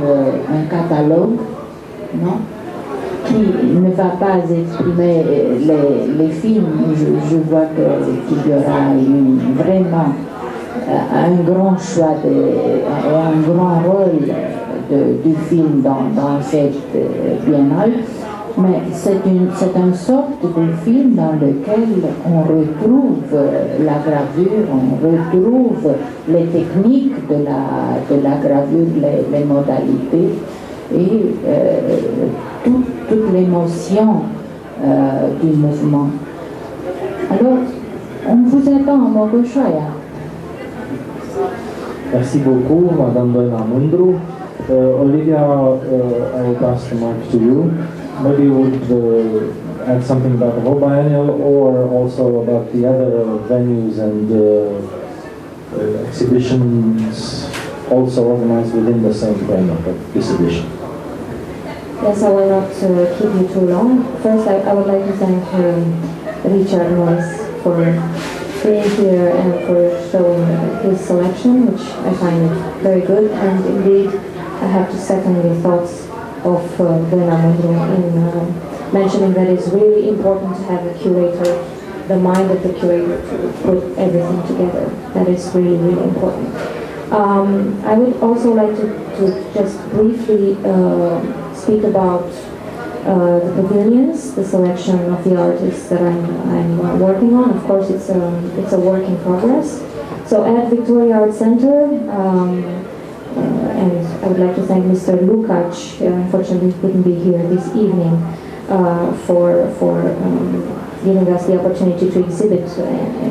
un catalogue, non? Qui ne va pas exprimer les films. Je vois qu'il y aura vraiment un grand choix et un grand rôle du film dans cette biennale, mais c'est une sorte de film dans lequel on retrouve la gravure, on retrouve les techniques de la gravure, les modalités et toute l'émotion du mouvement. Alors, on vous attend à Mogoshoya. Merci beaucoup, Madame Blănari Nr. Olivia, I will pass the mic to you. Maybe you would add something about the whole biennial or also about the other venues and exhibitions also organized within the same framework of this edition. Yes, I will not keep you too long. First, I would like to thank Richard Mois for being here and for showing his selection, which I find very good. And indeed, I have to second the thoughts of Blănari Nr in mentioning that it's really important to have a curator, the mind of the curator to put everything together. That is really, really important. I would also like to just briefly speak about the pavilions, the selection of the artists that I'm working on. Of course, it's a work in progress. So at Victoria Art Center, and I would like to thank Mr. Lukacs, unfortunately he couldn't be here this evening, for giving us the opportunity to exhibit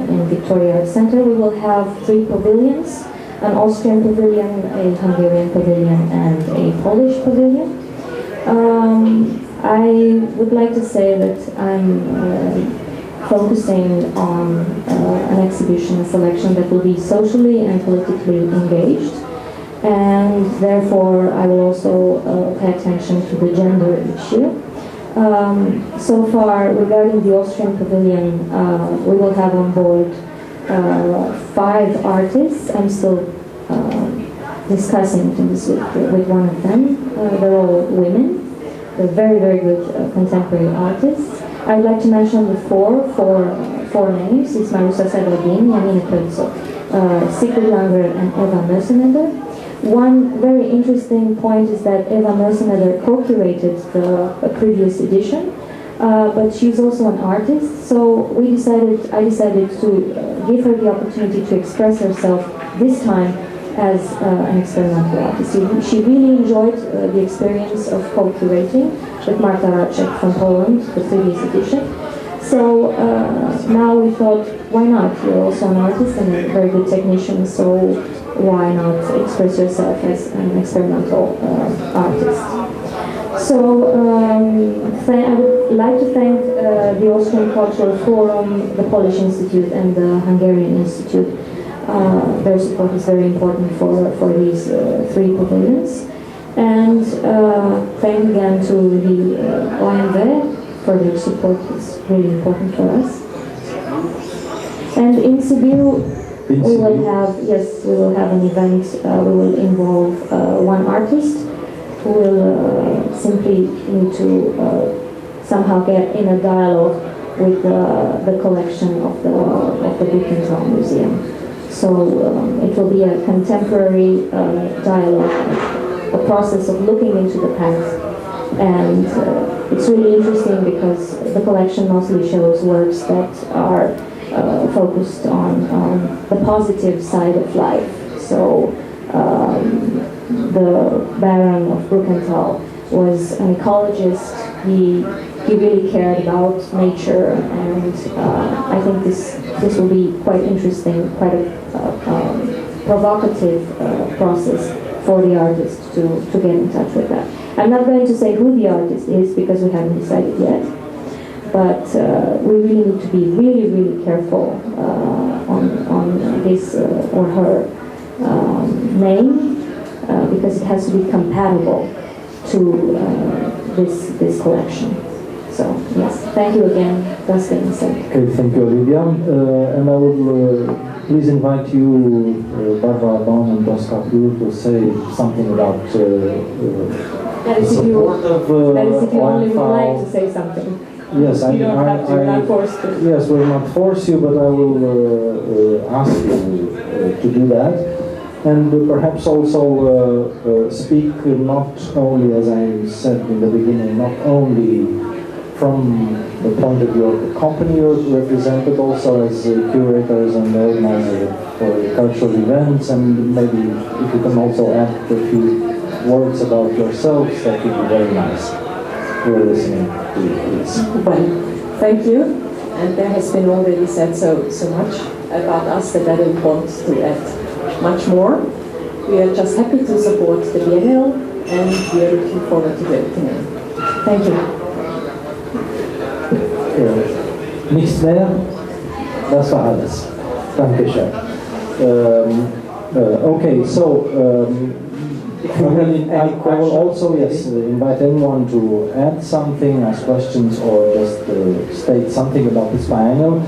in Victoria Art Center. We will have 3 pavilions, an Austrian pavilion, a Hungarian pavilion, and a Polish pavilion. I would like to say that I'm focusing on an exhibition, a selection that will be socially and politically engaged, and therefore I will also pay attention to the gender issue. So far, regarding the Austrian pavilion, we will have on board 5 artists. I'm still discussing this with one of them. They're all women. They're very, very good contemporary artists. I'd like to mention the four names. It's Marusa Sadodin, Janina Krötzo, Sigrid Langer, and Eva Merseneder. One very interesting point is that Eva Merseneder co-curated the previous edition, but she's also an artist, so I decided to give her the opportunity to express herself this time as an experimental artist. She really enjoyed the experience of co-curating with Marta Racek from Poland, the previous edition. So now we thought, why not? You're also an artist and a very good technician, so why not express yourself as an experimental artist? So I would like to thank the Austrian Cultural Forum, the Polish Institute, and the Hungarian Institute. Their support is very important for these three pavilions. And thank again to the OMV for their support. It's really important for us. And in Sibiu, we will have an event. We will involve one artist who will simply need to somehow get in a dialogue with the collection of the Buchenwald Museum. So it will be a contemporary dialogue, a process of looking into the past. And it's really interesting because the collection mostly shows works that are focused on the positive side of life. So the Baron of Buchenwald was an ecologist. He really cared about nature, and I think this will be quite interesting, quite a provocative process for the artist to get in touch with that. I'm not going to say who the artist is because we haven't decided yet, but we really need to be really, really careful on his or her name because it has to be compatible to this collection. So yes, thank you again, Dustin and Seth. Okay, thank you, Olivia. And I will please invite you, Barbara Baum and Oscar Blue, to say something about that is if you only would like to say something. Yes, you don't have to, you're not forced to. Yes, we'll not force you, but I will ask you to do that. And perhaps also speak not only, as I said in the beginning, not only from the point of view of the company you represent, but also as curators and organizers for cultural events, and maybe if you can also add a few words about yourselves, that would be very nice. We're listening to you, please. Well, thank you. And there has been already said so much about us that I don't want to add much more. We are just happy to support the Bienal, and we are looking forward to the opening. Thank you. Nichts mehr, das war alles. Dankeschön. Okay, so I will also invite anyone to add something, ask questions, or just state something about this biennial.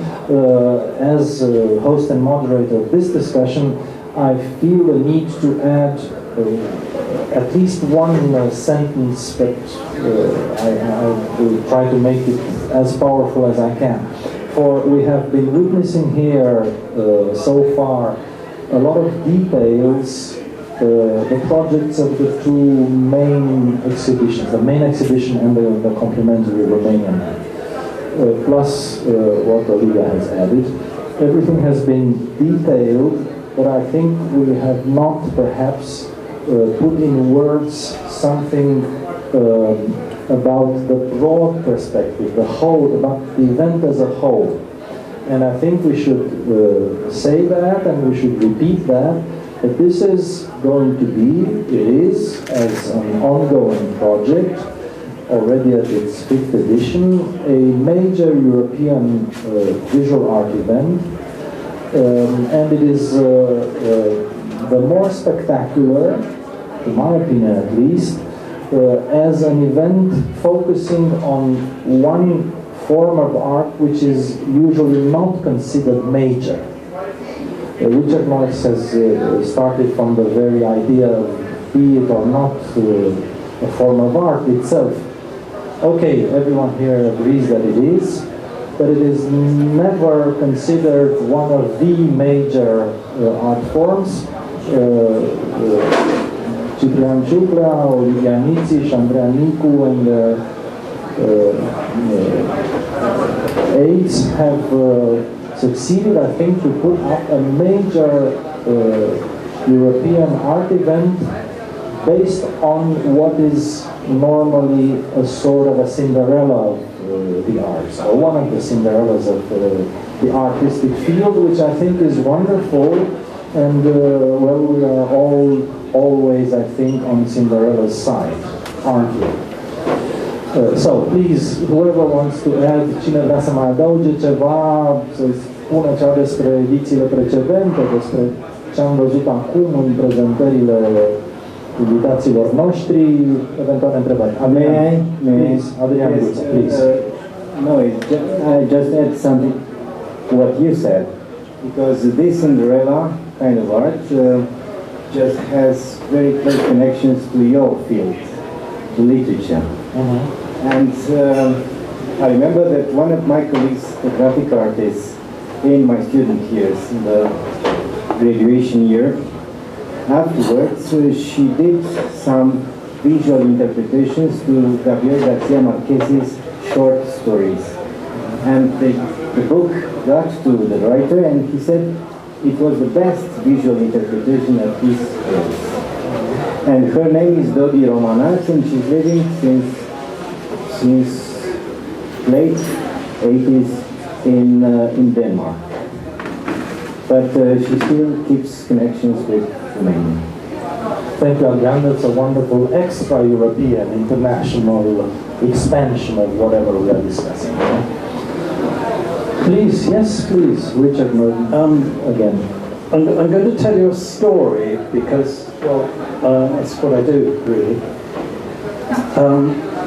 As host and moderator of this discussion, I feel the need to add at least one sentence, but I will try to make it as powerful as I can. For we have been witnessing here so far a lot of details, the projects of the two main exhibitions, the main exhibition and the complementary Romanian, plus what Olivia has added. Everything has been detailed, but I think we have not perhaps put in words something about the broad perspective, the whole, about the event as a whole. And I think we should say that, and we should repeat that this is going to be, it is, as an ongoing project, already at its 5th edition, a major European visual art event. And it is the more spectacular, to my opinion at least, as an event focusing on one form of art which is usually not considered major. Richard Noyce has started from the very idea of be it or not a form of art itself. Okay, everyone here agrees that it is, but it is never considered one of the major art forms. Ciprian Ciuclea, Olivia Nițiș, Andreea Nicu, and aides have succeeded, I think, to put up a major European art event based on what is normally a sort of a Cinderella of the arts, or one of the Cinderellas of the artistic field, which I think is wonderful. And well, we are all always, I think, on Cinderella's side, aren't we? So, please, whoever wants to add, cine vrea să mai adauge ceva, să spună ceva despre edițiile precedente, despre ce am văzut acum în prezentările invitațiilor noștri, eventuale întrebări. Adrian, please. Adrian, yes, please. No, I just add something to what you said, because this Cinderella kind of art just has very close connections to your field, to literature. And I remember that one of my colleagues, the graphic artist, in my student years, in the graduation year, afterwards she did some visual interpretations to Gabriel Garcia Marquez's short stories. And the book got to the writer and he said it was the best visual interpretation of his stories. And her name is Dodi Romanas and she's living since late 80s in Denmark. But she still keeps connections with Romania. Thank you, Adrian. That's a wonderful extra-European, international expansion of whatever we are discussing. Please, yes, please, Richard, again. I'm going to tell you a story because, well, that's what I do, really.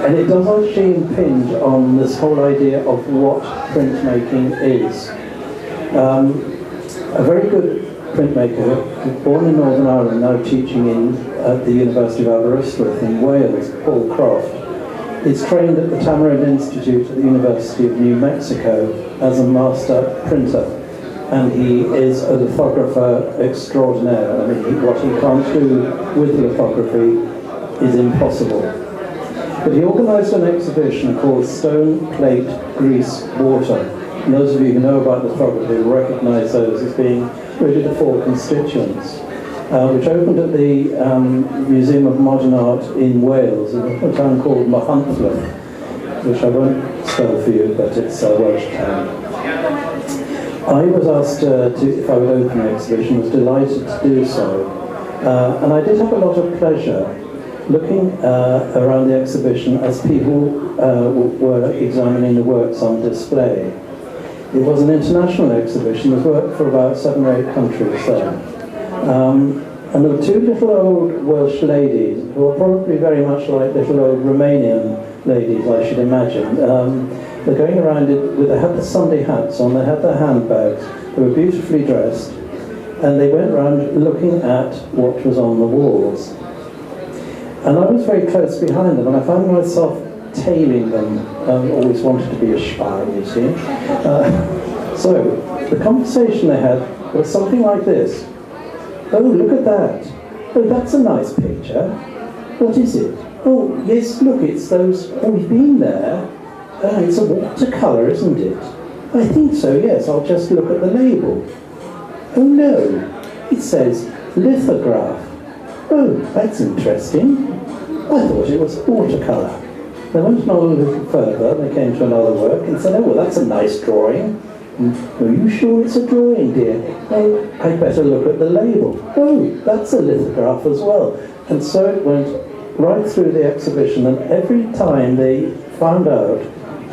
And it does actually impinge on this whole idea of what printmaking is. A very good printmaker, born in Northern Ireland, now teaching at the University of Aberystwyth in Wales, Paul Croft, is trained at the Tamarind Institute at the University of New Mexico as a master printer. And he is a lithographer extraordinaire. I mean, what he can't do with lithography is impossible. But he organised an exhibition called Stone, Plate, Grease, Water. And those of you who know about lithography will recognise those as being really the four constituents, which opened at the Museum of Modern Art in Wales, in a town called Machynlleth, which I won't spell for you, but it's a Welsh town. I was asked if I would open the exhibition, was delighted to do so. And I did have a lot of pleasure looking around the exhibition as people were examining the works on display. It was an international exhibition with work for about 7 or 8 countries there. And there were 2 little old Welsh ladies who were probably very much like little old Romanian ladies, I should imagine. They're going around they had the Sunday hats on, they had their handbags, they were beautifully dressed, and they went around looking at what was on the walls. And I was very close behind them, and I found myself tailing them. Always wanted to be a spy, you see. So the conversation they had was something like this. Oh, look at that. Oh, that's a nice picture. What is it? Oh, yes, look, it's those. Oh, we've been there. It's a watercolour, isn't it? I think so, yes. I'll just look at the label. Oh, no. It says lithograph. Oh, that's interesting. I thought it was watercolour. They went on a little further, they came to another work and said, oh, well, that's a nice drawing. Are you sure it's a drawing, dear? Oh, I'd better look at the label. Oh, that's a lithograph as well. And so it went right through the exhibition, and every time they found out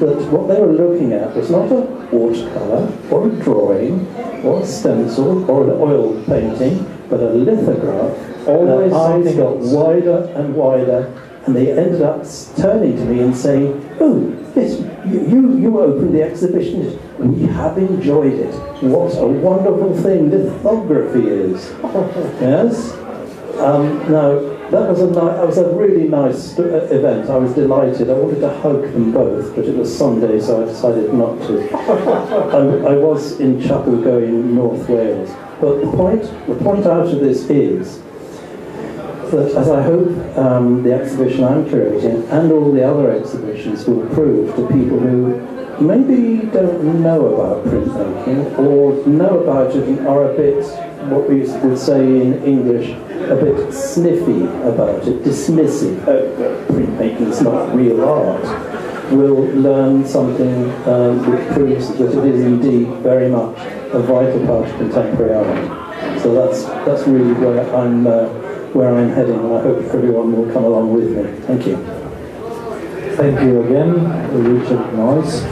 that what they were looking at was not a watercolour, or a drawing, or a stencil, or an oil painting, but a lithograph. Always something got wider and wider. And they ended up turning to me and saying, oh, yes, you opened the exhibition. We have enjoyed it. What a wonderful thing lithography is. Yes? Now, that was a really nice event. I was delighted. I wanted to hug them both, but it was Sunday, so I decided not to. I was in Chapelgo in North Wales. But the point out of this is that, as I hope the exhibition I'm curating and all the other exhibitions will prove to people who maybe don't know about printmaking or know about it and are a bit, what we would say in English, a bit sniffy about it, dismissive. Printmaking is not real art. Will learn something which proves that it is indeed very much a vital part of contemporary art. So that's really where I'm heading, and I hope everyone will come along with me. Thank you. Thank you again, Richard Noyes.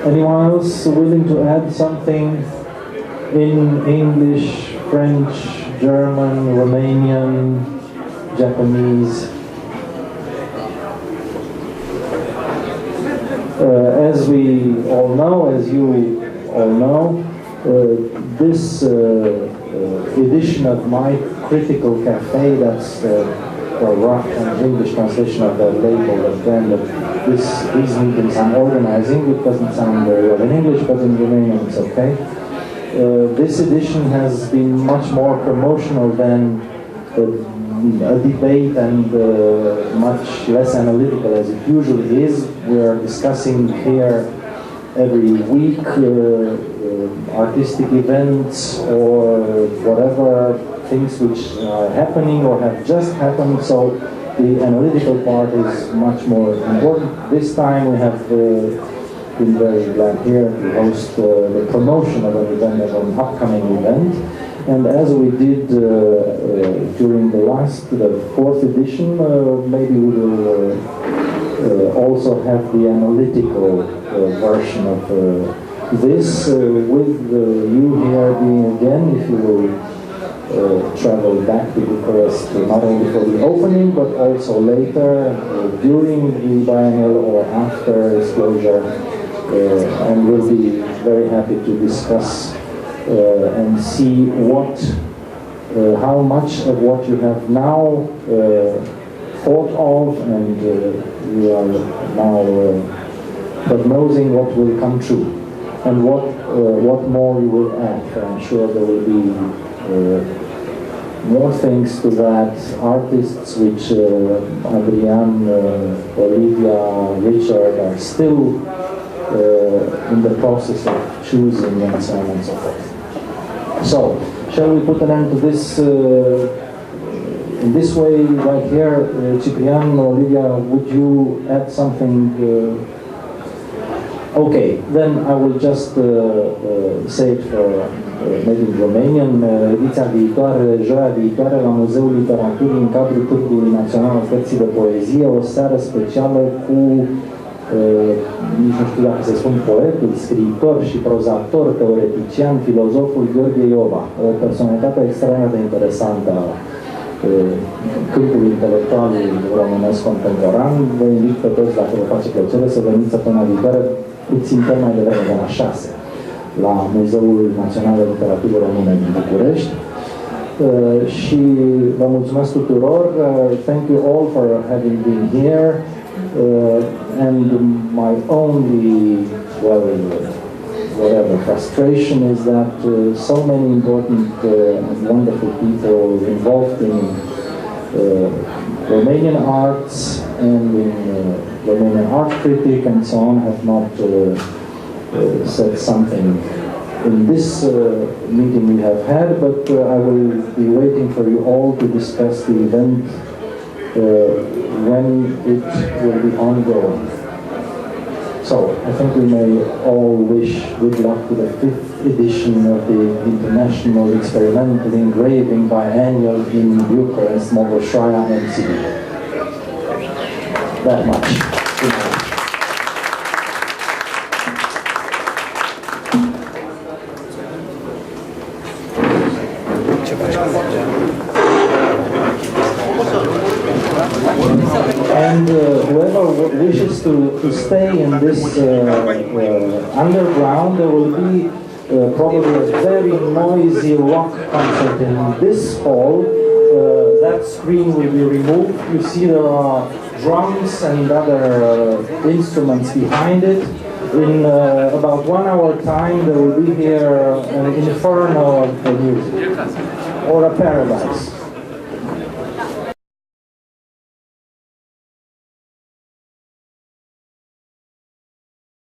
Anyone else willing to add something in English, French, German, Romanian, Japanese? As we all know, as you all know, this edition of my critical cafe, that's the rough and English translation of the label of then these meetings I'm organizing. It doesn't sound very well in English, but in Romanian it's okay. This edition has been much more promotional than a debate and much less analytical as it usually is. We are discussing here every week artistic events or whatever, things which are happening or have just happened, so the analytical part is much more important. This time we have been very glad here to host the promotion of an event, of an upcoming event. And as we did during the fourth edition, maybe we will also have the analytical version of this, with you here being again, if you will travel back to Bucharest, not only for the opening, but also later, during the biennial or after its closure, and we'll be very happy to discuss and see how much of what you have now thought of and you are now prognosing what will come true and what more you will add. I'm sure there will be more things to that, artists which Adrian, Olivia, Richard are still in the process of choosing and so on and so forth. So, shall we put an end to this in this way right here? Ciprian, Olivia, would you add something? Okay, then I will just say it for maybe in Romanian. Ediția viitoare, joia viitoare, la Muzeul Literaturii, în cadrul Târgului Național al Cărții de Poezie, o seară specială cu nici nu știu dacă se spun poetul, scriitor și prozator, teoretician, filozoful Gheorghe Iova, o personalitate extrem de interesantă a câmpul intelectual românesc contemporan. Vă invit pe toți, dacă vă face plăcere, să veniți săptămâna viitoare, puțin pe mai devreme, de la 6, la Muzeul Național de Literatură Română din București. Și vă mulțumesc tuturor. Thank you all for having been here. And my only, whatever, frustration is that so many important and wonderful people involved in Romanian arts and in Romanian art critic and so on have not said something in this meeting we have had, but I will be waiting for you all to discuss the event when it will be ongoing. So, I think we may all wish good luck to the 5th edition of the International Experimental Engraving Biennial in Bucharest, Mogoșoaia, and Sibiu. That much. And whoever wishes to stay in this underground, there will be probably a very noisy rock concert in this hall. That screen will be removed. You see there are drums and other instruments behind it. In about 1 hour time, there will be here an inferno of music, or a paradise.